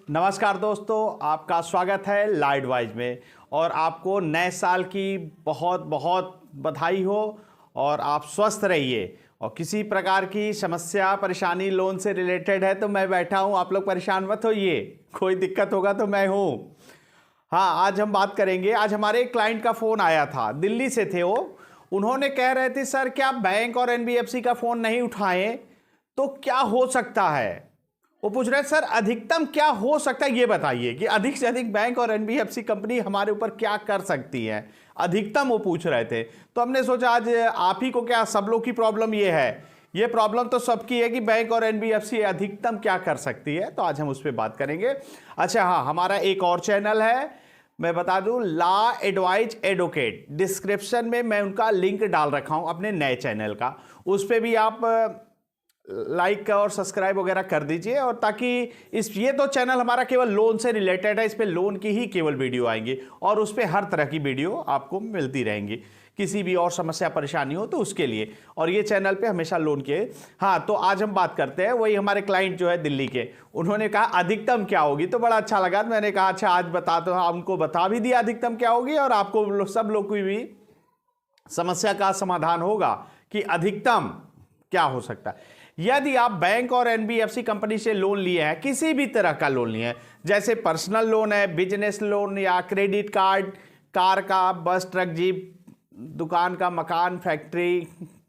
नमस्कार दोस्तों, आपका स्वागत है लाइट वाइज में। और आपको नए साल की बहुत बहुत बधाई हो और आप स्वस्थ रहिए। और किसी प्रकार की समस्या परेशानी लोन से रिलेटेड है तो मैं बैठा हूं, आप लोग परेशान मत होइए। कोई दिक्कत होगा तो मैं हूं। हाँ, आज हम बात करेंगे। आज हमारे एक क्लाइंट का फ़ोन आया था, दिल्ली से थे वो। उन्होंने कह रहे थे सर क्या बैंक और एनबीएफसी का फ़ोन नहीं उठाएं तो क्या हो सकता है। वो पूछ रहे हैं सर अधिकतम क्या हो सकता है, ये बताइए कि अधिक से अधिक बैंक और एनबीएफसी कंपनी हमारे ऊपर क्या कर सकती है। अधिकतम वो पूछ रहे थे। तो हमने सोचा आज आप ही को, क्या सब लोग की प्रॉब्लम ये है, ये प्रॉब्लम तो सबकी है कि बैंक और एनबीएफसी अधिकतम क्या कर सकती है। तो आज हम उस पर बात करेंगे। अच्छा हाँ, हमारा एक और चैनल है, मैं बता दूं, लॉ एडवाइज एडवोकेट। डिस्क्रिप्शन में मैं उनका लिंक डाल रखा हूं अपने नए चैनल का। उस पर भी आप लाइक और सब्सक्राइब वगैरह कर दीजिए। और ताकि ये तो चैनल हमारा केवल लोन से रिलेटेड है, इस पे लोन की ही केवल वीडियो आएंगी और उस पे हर तरह की वीडियो आपको मिलती रहेंगी। किसी भी और समस्या परेशानी हो तो उसके लिए। और ये चैनल पे हमेशा लोन के। हाँ, तो आज हम बात करते हैं वही हमारे क्लाइंट जो है दिल्ली के। उन्होंने कहा अधिकतम क्या होगी, तो बड़ा अच्छा लगा। मैंने कहा अच्छा आज बता दो। हाँ, उनको बता भी दिया अधिकतम क्या होगी और आपको सब लोग की भी समस्या का समाधान होगा कि अधिकतम क्या हो सकता है। यदि आप बैंक और एनबीएफसी कंपनी से लोन लिए हैं, किसी भी तरह का लोन लिए हैं, जैसे पर्सनल लोन है, बिजनेस लोन या क्रेडिट कार्ड, कार का, बस, ट्रक, जीप, दुकान का, मकान, फैक्ट्री,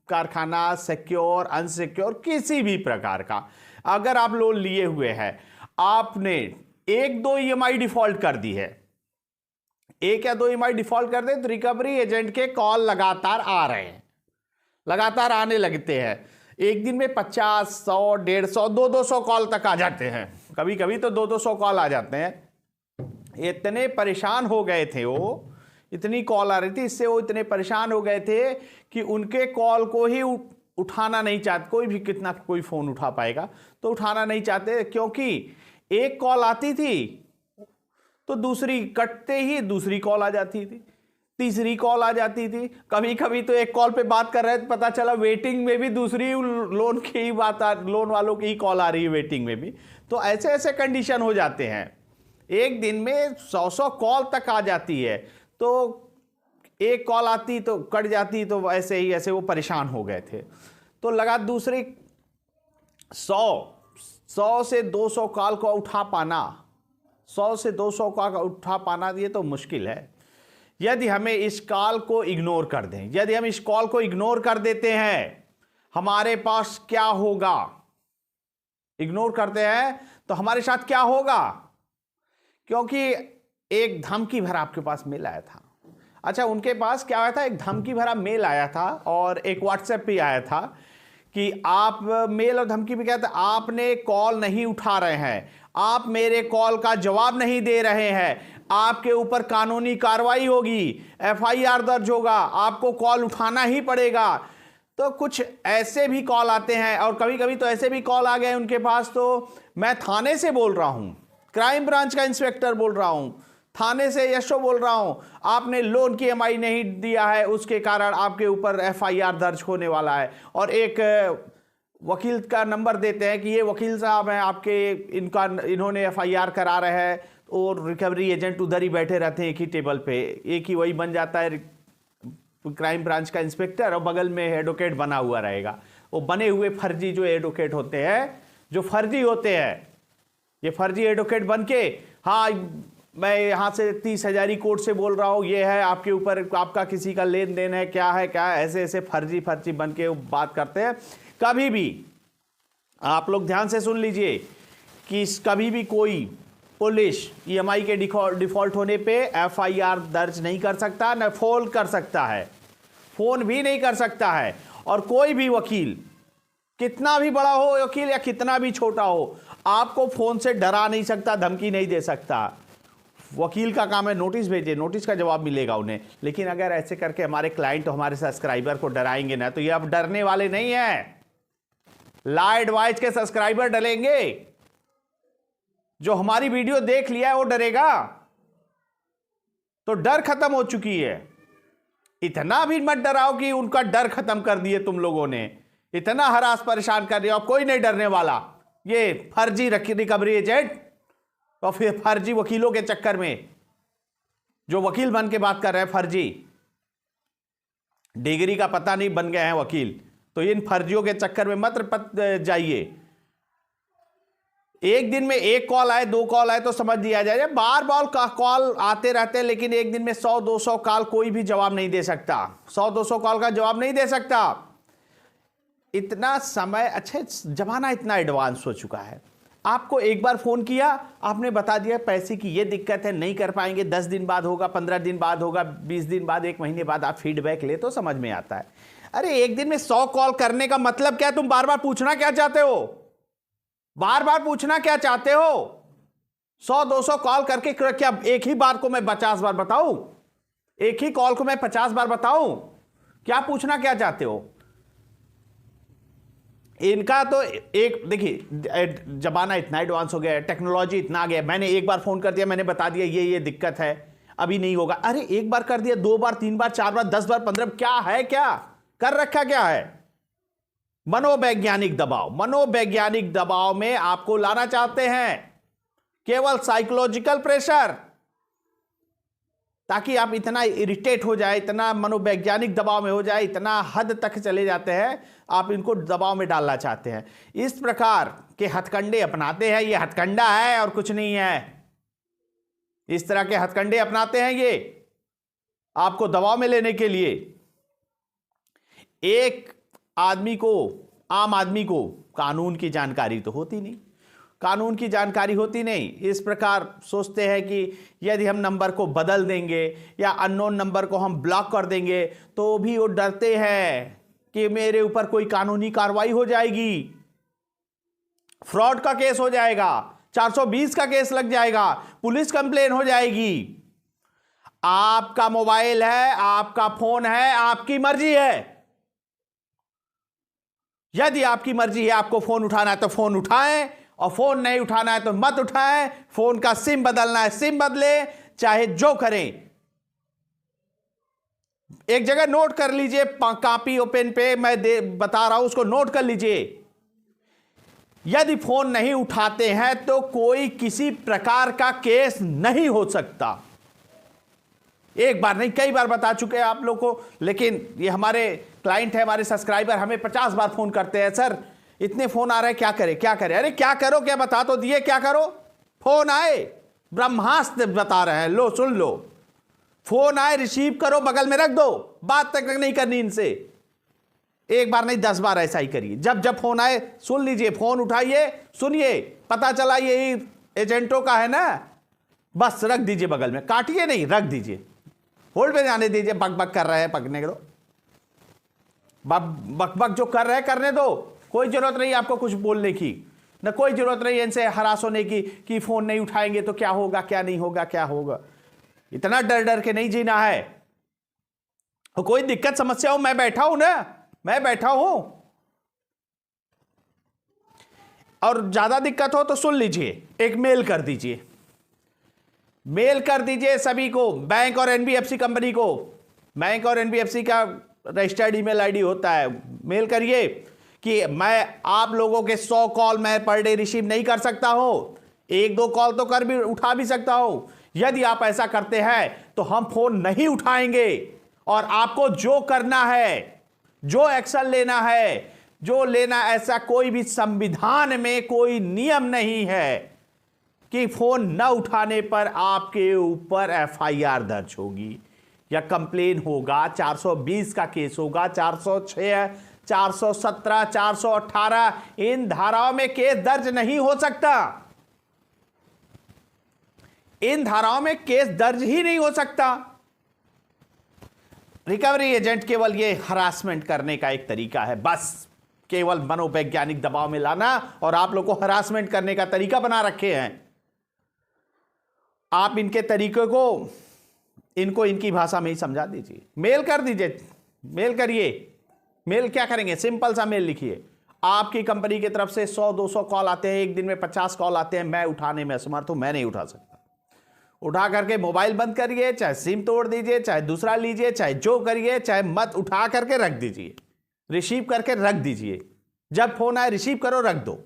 कारखाना, सिक्योर, अनसिक्योर, किसी भी प्रकार का अगर आप लोन लिए हुए हैं, आपने एक दो ईएमआई डिफॉल्ट कर दी है, एक या दो ईएमआई डिफॉल्ट कर दे तो रिकवरी एजेंट के कॉल लगातार आ रहे हैं, लगातार आने लगते हैं। एक दिन में 50, 100, 150, 200 कॉल तक आ जाते हैं। कभी कभी तो 200 कॉल आ जाते हैं। इतने परेशान हो गए थे वो, इतनी कॉल आ रही थी, इससे वो इतने परेशान हो गए थे कि उनके कॉल को ही उठाना नहीं चाहते। कोई भी कितना कोई फ़ोन उठा पाएगा, तो उठाना नहीं चाहते, क्योंकि एक कॉल आती थी तो दूसरी कटते ही दूसरी कॉल आ जाती थी, तीसरी कॉल आ जाती थी। कभी कभी तो एक कॉल पे बात कर रहे थे, पता चला वेटिंग में भी दूसरी लोन की ही बात लोन वालों की ही कॉल आ रही है वेटिंग में भी। तो ऐसे ऐसे कंडीशन हो जाते हैं। एक दिन में 100 कॉल तक आ जाती है, तो एक कॉल आती तो कट जाती, तो ऐसे ही ऐसे वो परेशान हो गए थे। तो लगा दूसरी 100 से 200 कॉल को उठा पाना, 100 से 200 का उठा पाना, ये तो मुश्किल है। यदि हमें इस कॉल को इग्नोर कर दें, यदि हम इस कॉल को इग्नोर कर देते हैं, हमारे पास क्या होगा। इग्नोर करते हैं तो हमारे साथ क्या होगा, क्योंकि एक धमकी भरा आपके पास मेल आया था। अच्छा, उनके पास क्या आया था, एक धमकी भरा मेल आया था और एक व्हाट्सएप पे आया था कि आप, मेल और धमकी भी कहते, आपने कॉल नहीं उठा रहे हैं, आप मेरे कॉल का जवाब नहीं दे रहे हैं, आपके ऊपर कानूनी कार्रवाई होगी, एफआईआर दर्ज होगा, आपको कॉल उठाना ही पड़ेगा। तो कुछ ऐसे भी कॉल आते हैं। और कभी कभी तो ऐसे भी कॉल आ गए उनके पास, तो मैं थाने से बोल रहा हूं, क्राइम ब्रांच का इंस्पेक्टर बोल रहा हूं, थाने से यशो बोल रहा हूं, आपने लोन की ईएमआई नहीं दिया है, उसके कारण आपके ऊपर एफआईआर दर्ज होने वाला है। और एक वकील का नंबर देते हैं कि ये वकील साहब हैं आपके, इन्होंने एफआईआर करा रहे हैं। और रिकवरी एजेंट उधर ही बैठे रहते हैं एक ही टेबल पे, एक ही वही बन जाता है क्राइम ब्रांच का इंस्पेक्टर, और बगल में एडवोकेट बना हुआ रहेगा। वो बने हुए फर्जी जो एडवोकेट होते हैं, जो फर्जी होते हैं, ये फर्जी एडवोकेट बन के, हाँ मैं यहाँ से 30,000 कोर्ट से बोल रहा हूँ, ये है आपके ऊपर, आपका किसी का लेन देन है, क्या है क्या है, ऐसे ऐसे फर्जी फर्जी बन के बात करते हैं। कभी भी आप लोग ध्यान से सुन लीजिए कि कभी भी कोई पुलिस ईएमआई के डिफॉल्ट होने पे एफआईआर दर्ज नहीं कर सकता, न फोन कर सकता है, फोन भी नहीं कर सकता है। और कोई भी वकील, कितना भी बड़ा हो वकील या कितना भी छोटा हो, आपको फोन से डरा नहीं सकता, धमकी नहीं दे सकता। वकील का काम है नोटिस भेजे, नोटिस का जवाब मिलेगा उन्हें। लेकिन अगर ऐसे करके हमारे क्लाइंट और हमारे सब्सक्राइबर को डराएंगे ना, तो ये अब डरने वाले नहीं है। लॉ एडवाइज के सब्सक्राइबर डरेंगे, जो हमारी वीडियो देख लिया है वो डरेगा। तो डर खत्म हो चुकी है। इतना भी मत डराओ कि उनका डर खत्म कर दिए तुम लोगों ने, इतना हरास परेशान कर रहे हो। कोई नहीं डरने वाला। ये फर्जी रिकवरी एजेंट और फिर फर्जी वकीलों के चक्कर में, जो वकील बन के बात कर रहे हैं, फर्जी डिग्री का पता नहीं बन गए हैं वकील, तो इन फर्जियों के चक्कर में मत जाइए। एक दिन में एक कॉल आए, दो कॉल आए तो समझ लिया जाए, बार बार का कॉल आते रहते हैं, लेकिन एक दिन में 100-200 कॉल कोई भी जवाब नहीं दे सकता, 100-200 कॉल का जवाब नहीं दे सकता। इतना समय, अच्छा जमाना इतना एडवांस हो चुका है, आपको एक बार फोन किया, आपने बता दिया पैसे की ये दिक्कत है, नहीं कर पाएंगे, 10 दिन बाद होगा, 15 दिन बाद होगा, 20 दिन बाद, 1 महीने बाद आप फीडबैक ले तो समझ में आता है। अरे एक दिन में 100 कॉल करने का मतलब क्या है? तुम बार बार पूछना क्या चाहते हो? बार बार पूछना क्या चाहते हो? 100-200 कॉल करके क्या एक ही बार को मैं 50 बार बताऊं? एक ही कॉल को मैं 50 बार बताऊं? क्या पूछना क्या चाहते हो? इनका तो एक देखिए, जमाना इतना एडवांस हो गया है, टेक्नोलॉजी इतना आ गया, मैंने एक बार फोन कर दिया, मैंने बता दिया ये दिक्कत है, अभी नहीं होगा। अरे एक बार कर दिया, 2 बार, 3 बार, 4 बार, 10 बार, 15, क्या है, क्या कर रखा क्या है? मनोवैज्ञानिक दबाव, मनोवैज्ञानिक दबाव में आपको लाना चाहते हैं, केवल साइकोलॉजिकल प्रेशर, ताकि आप इतना इरिटेट हो जाए, इतना मनोवैज्ञानिक दबाव में हो जाए, इतना हद तक चले जाते हैं, आप इनको दबाव में डालना चाहते हैं। इस प्रकार के हथकंडे अपनाते हैं, ये हथकंडा है और कुछ नहीं है। इस तरह के हथकंडे अपनाते हैं ये आपको दबाव में लेने के लिए। एक आदमी को, आम आदमी को कानून की जानकारी तो होती नहीं, कानून की जानकारी होती नहीं, इस प्रकार सोचते हैं कि यदि हम नंबर को बदल देंगे या अननोन नंबर को हम ब्लॉक कर देंगे तो भी वो डरते हैं कि मेरे ऊपर कोई कानूनी कार्रवाई हो जाएगी, फ्रॉड का केस हो जाएगा, 420 का केस लग जाएगा, पुलिस कंप्लेन हो जाएगी। आपका मोबाइल है, आपका फोन है, आपकी मर्जी है। यदि आपकी मर्जी है, आपको फोन उठाना है तो फोन उठाएं, और फोन नहीं उठाना है तो मत उठाएं। फोन का सिम बदलना है, सिम बदले, चाहे जो करें। एक जगह नोट कर लीजिए, कॉपी और पेन पे मैं बता रहा हूं, उसको नोट कर लीजिए। यदि फोन नहीं उठाते हैं तो कोई किसी प्रकार का केस नहीं हो सकता। एक बार नहीं, कई बार बता चुके हैं आप लोग को, लेकिन ये हमारे क्लाइंट है, हमारे सब्सक्राइबर हमें 50 बार फोन करते हैं, सर इतने फोन आ रहे हैं, क्या करें क्या करें? अरे क्या करो, क्या बता तो दिए, क्या करो? फोन आए, ब्रह्मास्त्र बता रहे हैं, लो सुन लो। फोन आए, रिसीव करो, बगल में रख दो, बात तक नहीं करनी इनसे। एक बार नहीं, 10 बार ऐसा ही करिए। जब जब फोन आए सुन लीजिए, फोन उठाइए, सुनिए, पता चला यही एजेंटों का है ना, बस रख दीजिए बगल में, काटिए नहीं, रख दीजिए, होल्ड पे जाने दीजिए। बक बक कर रहे हैं, पकने दो, बक बक जो कर रहे हैं करने दो, कोई जरूरत नहीं आपको कुछ बोलने की, ना कोई जरूरत नहीं इनसे हरास होने की कि फोन नहीं उठाएंगे तो क्या होगा, क्या नहीं होगा, क्या होगा। इतना डर डर के नहीं जीना है। तो कोई दिक्कत समस्या हो, मैं बैठा हूं ना, मैं बैठा हूं। और ज्यादा दिक्कत हो तो सुन लीजिए, एक मेल कर दीजिए, मेल कर दीजिए सभी को, बैंक और एनबीएफसी कंपनी को। बैंक और एनबीएफसी का रजिस्टर्ड ईमेल आईडी होता है, मेल करिए कि मैं आप लोगों के 100 कॉल मैं पर डे रिसीव नहीं कर सकता हूं, 1-2 कॉल तो कर भी उठा भी सकता हूं। यदि आप ऐसा करते हैं तो हम फोन नहीं उठाएंगे, और आपको जो करना है, जो एक्शन लेना है, जो लेना, ऐसा कोई भी संविधान में कोई नियम नहीं है कि फोन न उठाने पर आपके ऊपर एफआईआर दर्ज होगी या कंप्लेन होगा, 420 का केस होगा, 406, 417, 418, इन धाराओं में केस दर्ज नहीं हो सकता। इन धाराओं में केस दर्ज ही नहीं हो सकता। रिकवरी एजेंट केवल ये हरासमेंट करने का एक तरीका है, बस केवल मनोवैज्ञानिक दबाव में लाना, और आप लोग को हरासमेंट करने का तरीका बना रखे हैं। आप इनके तरीके को, इनको इनकी भाषा में ही समझा दीजिए, मेल कर दीजिए, मेल करिए। मेल क्या करेंगे, सिंपल सा मेल लिखिए, आपकी कंपनी की तरफ से 100-200 कॉल आते हैं, एक दिन में 50 कॉल आते हैं, मैं उठाने में असमर्थ हूं, मैं नहीं उठा सकता। उठा करके मोबाइल बंद करिए, चाहे सिम तोड़ दीजिए, चाहे दूसरा लीजिए, चाहे जो करिए, चाहे मत, उठा करके रख दीजिए, रिसीव करके रख दीजिए। जब फोन आए रिसीव करो, रख दो,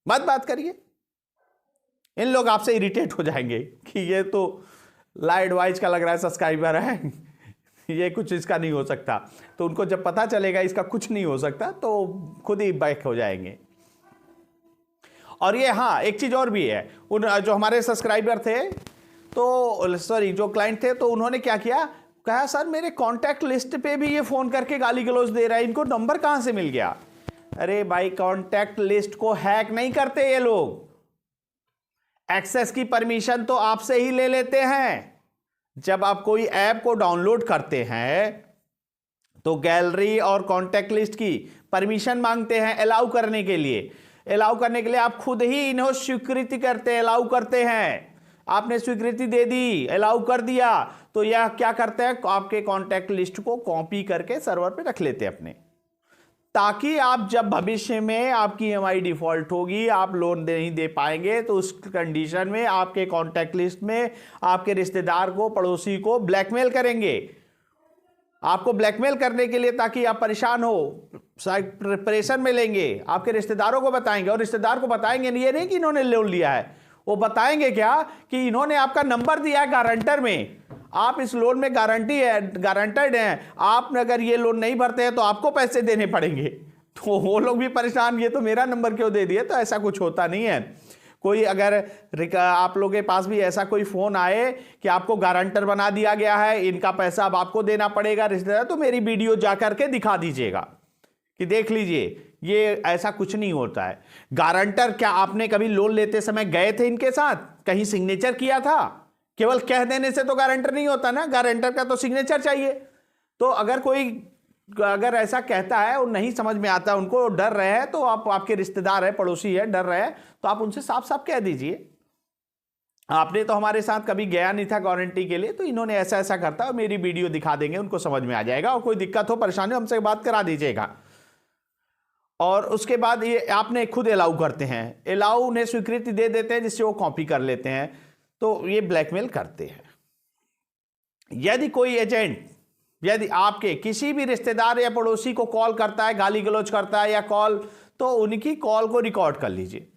मत बात करिए। इन लोग आपसे इरिटेट हो जाएंगे कि ये तो लाइट वाइज का लग रहा है सब्सक्राइबर है, ये कुछ इसका नहीं हो सकता। तो उनको जब पता चलेगा इसका कुछ नहीं हो सकता तो खुद ही बैक हो जाएंगे। और ये हाँ, एक चीज और भी है, उन जो हमारे सब्सक्राइबर थे तो सॉरी जो क्लाइंट थे, तो उन्होंने क्या किया, कहा सर मेरे कॉन्टैक्ट लिस्ट पे भी ये फोन करके गाली गलौज दे रहा है, इनको नंबर कहां से मिल गया? अरे भाई, कॉन्टैक्ट लिस्ट को हैक नहीं करते ये लोग, एक्सेस की परमिशन तो आपसे ही ले लेते हैं। जब आप कोई ऐप को डाउनलोड करते हैं तो गैलरी और कॉन्टैक्ट लिस्ट की परमिशन मांगते हैं अलाउ करने के लिए। अलाउ करने के लिए आप खुद ही इन्हें स्वीकृति करते हैं, अलाउ करते हैं। आपने स्वीकृति दे दी, अलाउ कर दिया, तो यह क्या करते हैं, आपके कॉन्टैक्ट लिस्ट को कॉपी करके सर्वर पे रख लेते हैं अपने, ताकि आप जब भविष्य में आपकी ईएमआई डिफॉल्ट होगी, आप लोन नहीं दे पाएंगे, तो उस कंडीशन में आपके कॉन्टैक्ट लिस्ट में आपके रिश्तेदार को, पड़ोसी को ब्लैकमेल करेंगे, आपको ब्लैकमेल करने के लिए, ताकि आप परेशान हो, प्रेशर में लेंगे, आपके रिश्तेदारों को बताएंगे। और रिश्तेदार को बताएंगे नहीं, ये नहीं कि इन्होंने लोन लिया है, वो बताएंगे क्या कि इन्होंने आपका नंबर दिया है गारंटर में, आप इस लोन में गारंटी है, गारंटेड हैं, आप अगर ये लोन नहीं भरते हैं तो आपको पैसे देने पड़ेंगे। तो वो लोग भी परेशान, ये तो मेरा नंबर क्यों दे दिया? तो ऐसा कुछ होता नहीं है। कोई अगर आप लोगों के पास भी ऐसा कोई फोन आए कि आपको गारंटर बना दिया गया है, इनका पैसा अब आपको देना पड़ेगा रिश्तेदार, तो मेरी वीडियो जा करके दिखा दीजिएगा कि देख लीजिए, ये ऐसा कुछ नहीं होता है। गारंटर क्या आपने कभी लोन लेते समय गए थे इनके साथ, कहीं सिग्नेचर किया था? केवल कह देने से तो गारंटर नहीं होता ना, गारंटर का तो सिग्नेचर चाहिए। तो अगर कोई अगर ऐसा कहता है और नहीं समझ में आता, उनको डर रहे हैं, तो आप, आपके रिश्तेदार है, पड़ोसी है, डर रहे हैं, तो आप उनसे साफ साफ कह दीजिए, आपने तो हमारे साथ कभी गया नहीं था गारंटी के लिए, तो इन्होंने ऐसा ऐसा करता है, मेरी वीडियो दिखा देंगे, उनको समझ में आ जाएगा, और कोई दिक्कत हो, परेशानी हो, हमसे बात करा दीजिएगा। और उसके बाद ये आपने खुद अलाउ करते हैं, अलाउ उन्हें स्वीकृति दे देते हैं, जिससे वो कॉपी कर लेते हैं, तो ये ब्लैकमेल करते हैं। यदि कोई एजेंट, यदि आपके किसी भी रिश्तेदार या पड़ोसी को कॉल करता है, गाली गलौज करता है या कॉल, तो उनकी कॉल को रिकॉर्ड कर लीजिए।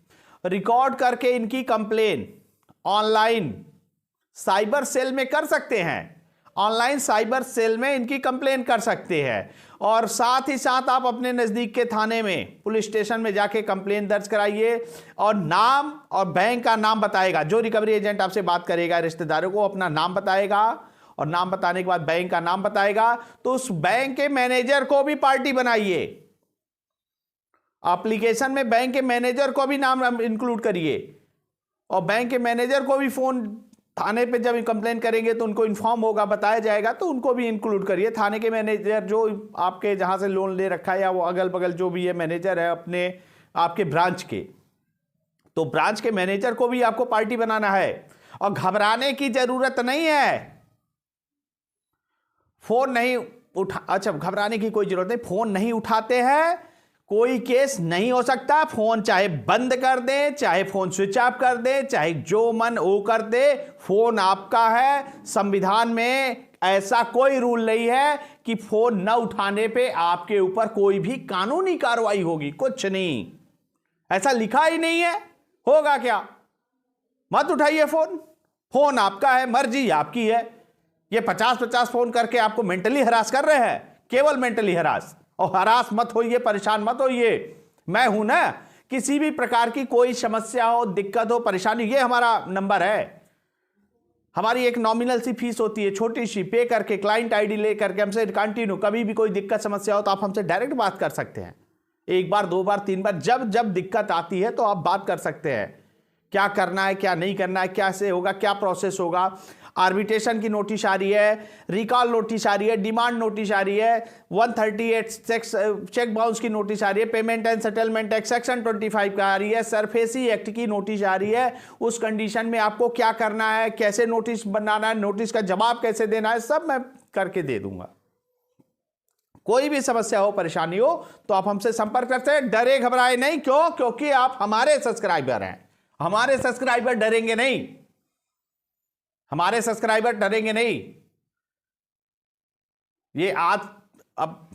रिकॉर्ड करके इनकी कंप्लेन ऑनलाइन साइबर सेल में कर सकते हैं, ऑनलाइन साइबर सेल में इनकी कंप्लेन कर सकते हैं। और साथ ही साथ आप अपने नजदीक के थाने में, पुलिस स्टेशन में जाके कंप्लेन दर्ज कराइए, और नाम और बैंक का नाम बताएगा। जो रिकवरी एजेंट आपसे बात करेगा, रिश्तेदारों को अपना नाम बताएगा, और नाम बताने के बाद बैंक का नाम बताएगा, तो उस बैंक के मैनेजर को भी पार्टी बनाइए। एप्लीकेशन में बैंक के मैनेजर को भी नाम इंक्लूड करिए, और बैंक के मैनेजर को भी फोन, थाने पे जब कंप्लेन करेंगे तो उनको इन्फॉर्म होगा, बताया जाएगा, तो उनको भी इंक्लूड करिए। थाने के मैनेजर जो आपके जहां से लोन ले रखा है, या वो अगल बगल जो भी है मैनेजर है अपने आपके ब्रांच के, तो ब्रांच के मैनेजर को भी आपको पार्टी बनाना है। और घबराने की जरूरत नहीं है, फोन नहीं उठा, अच्छा घबराने की कोई जरूरत नहीं, फोन नहीं उठाते हैं, कोई केस नहीं हो सकता। फोन चाहे बंद कर दे, चाहे फोन स्विच ऑफ कर दे, चाहे जो मन वो कर दे, फोन आपका है। संविधान में ऐसा कोई रूल नहीं है कि फोन न उठाने पे आपके ऊपर कोई भी कानूनी कार्रवाई होगी, कुछ नहीं, ऐसा लिखा ही नहीं है। होगा क्या? मत उठाइए फोन, फोन आपका है, मर्जी आपकी है। ये 50-50 फोन करके आपको मेंटली हरास कर रहे हैं, केवल मेंटली हरास। और हरास मत होइए, परेशान मत होइए, मैं हूं ना। किसी भी प्रकार की कोई समस्या हो, दिक्कत हो, परेशानी, ये हमारा नंबर है। हमारी एक नॉमिनल सी फीस होती है, छोटी सी, पे करके क्लाइंट आईडी ले करके हमसे कंटिन्यू, कभी भी कोई दिक्कत समस्या हो तो आप हमसे डायरेक्ट बात कर सकते हैं। एक बार, दो बार, तीन बार, जब जब दिक्कत आती है तो आप बात कर सकते हैं, क्या करना है, क्या नहीं करना है, क्या से होगा, क्या प्रोसेस होगा। आर्बिट्रेशन की नोटिस आ रही है, रिकॉल नोटिस आ रही है, डिमांड नोटिस आ रही है, 138 चेक बाउंस की नोटिस आ रही है, payment and settlement act section 25 का आ रही है, सरफेसी एक्ट की नोटिस आ रही है। उस कंडीशन में आपको क्या करना है, कैसे नोटिस बनाना है, नोटिस का जवाब कैसे देना है, सब मैं करके दे दूंगा। कोई भी समस्या हो, परेशानी हो, तो आप हमसे संपर्क करते हैं, डरे घबराए नहीं। क्यों? क्योंकि आप हमारे सब्सक्राइबर हैं। हमारे सब्सक्राइबर डरेंगे नहीं, हमारे सब्सक्राइबर डरेंगे नहीं। ये आज अब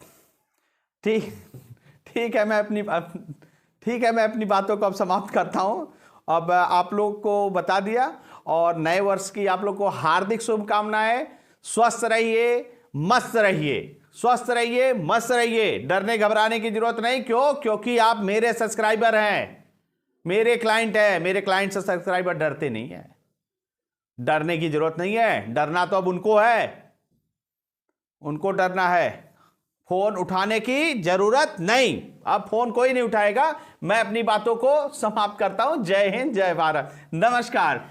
ठीक है, मैं अपनी बातों को अब समाप्त करता हूं। अब आप लोग को बता दिया, और नए वर्ष की आप लोग को हार्दिक शुभकामनाएं। स्वस्थ रहिए, मस्त रहिए, स्वस्थ रहिए, मस्त रहिए, डरने घबराने की जरूरत नहीं। क्यों? क्योंकि आप मेरे सब्सक्राइबर हैं, मेरे क्लाइंट हैं। मेरे क्लाइंट से सब्सक्राइबर डरते नहीं है, डरने की जरूरत नहीं है। डरना तो अब उनको है, उनको डरना है। फोन उठाने की जरूरत नहीं, अब फोन कोई नहीं उठाएगा। मैं अपनी बातों को समाप्त करता हूं। जय हिंद, जय भारत, नमस्कार।